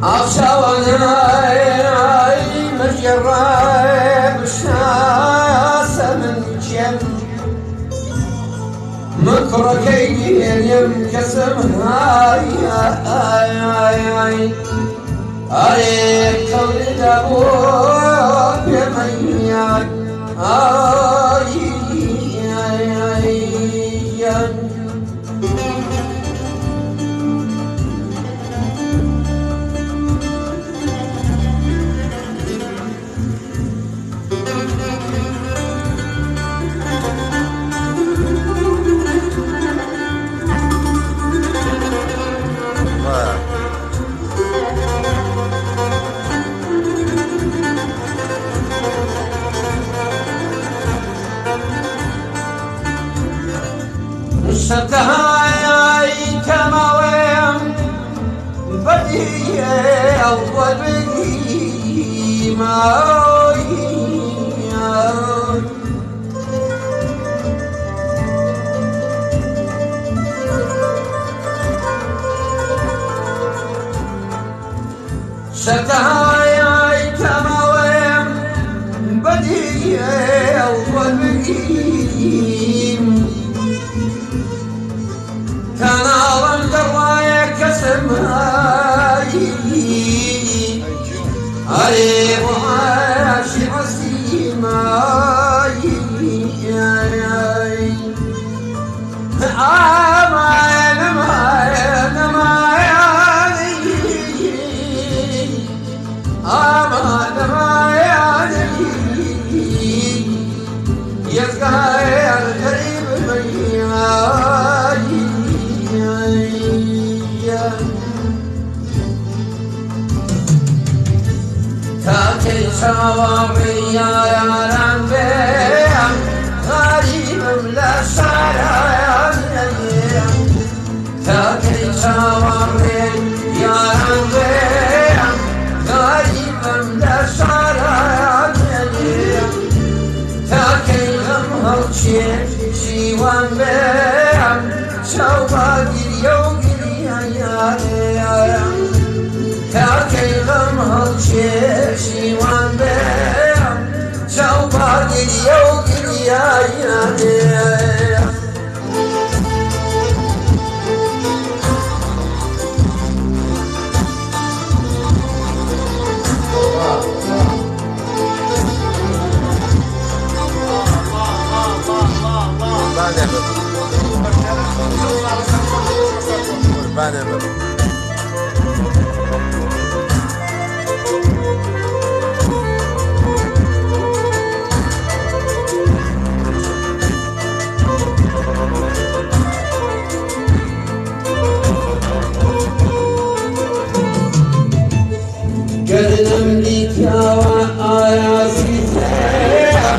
عفشاواناي مجراي بشاسة من جيم مكركين يمكسم هاي عليك قولي دابوك بمياك شتهاي كمويم بدي أول بدي ماي شتهاي كمويم بدي أول بدي تناظم دوايا كسماي علي وعاشي عسيماي آمان مايان مايان آمان مايان يزقى الغريب مياي تاكل شواري يا رنبيم غريب بلا شرايا تاكل شواري يا رنبيم غريب بلا شرايا تاكل غمها شيوان بيم شوباقي اليوم تاكي غمها شيوان بيم شوباقي اليوم قدم ليك يا وآيا سيتايا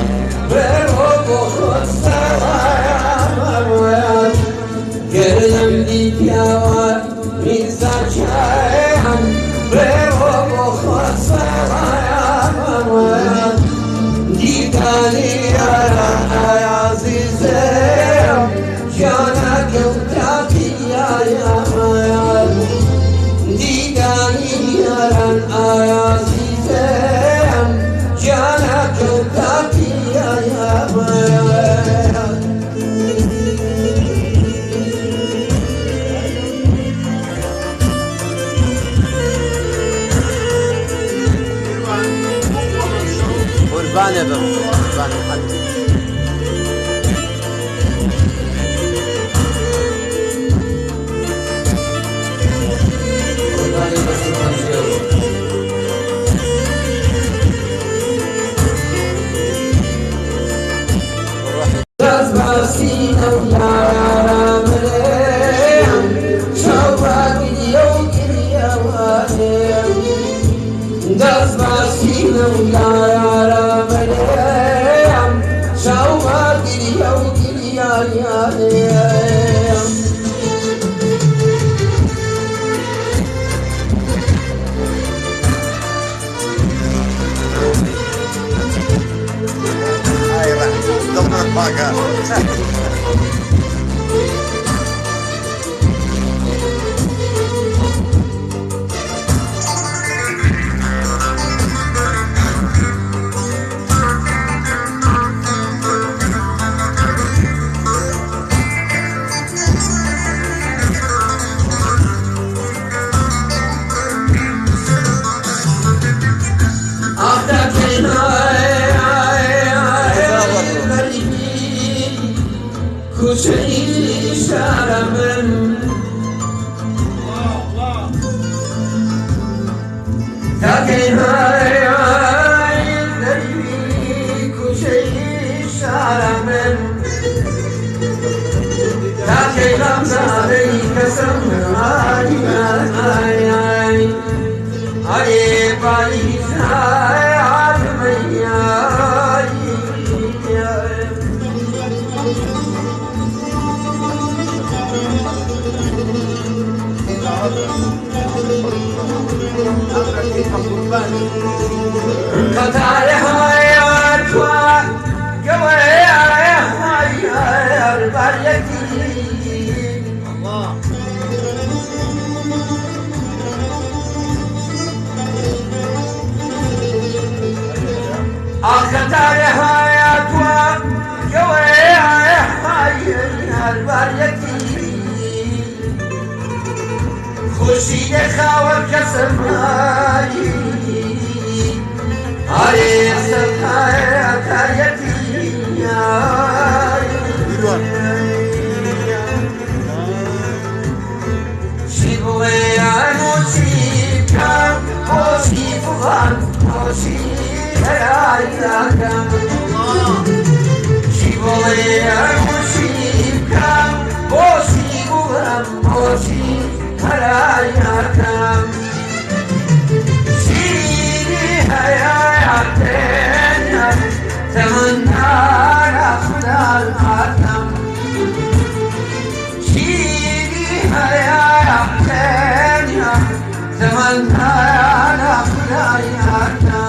بروبو خسرايا مرويات قدم ليك يا وميزا شايا بروبو خسرايا مرويات ديكالي يا عزيزي جانك وتاكي يا مرويات ديكالي يا عزيزي جانك وتاكي يا مرويات قربان يا بابا قربان حد من تاكي هاي دربي كوشي شعر من تاكي لمزاري كسم هاي هاي هاي هاي بالي هاي عالمي هاي قطع حياتك جوايا يا ربايتي الله قطع حياتك جوايا يا ربايتي خوشی خاور کسم هایی هایی سبهای اتایتی شیبوی آنوشی کم خوشی فوان خوشی هایی کم شیبوی آنوشی کم خوشی فوان خوشی هراياكم سيدي هياياتنا تمنى رخنا العتم سيدي هياياتنا تمنى رخنا العتم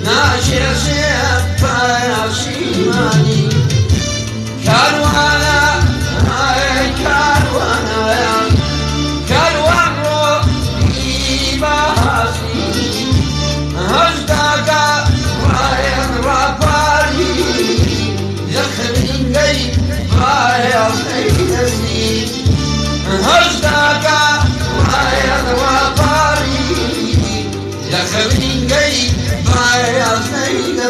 ناشر شيء فاشيماني كانوا على گەی وایە سەیدەبی هەشتاکە وایە دەوا پاڕی لە خەبرین گەی وایە سەیدەبی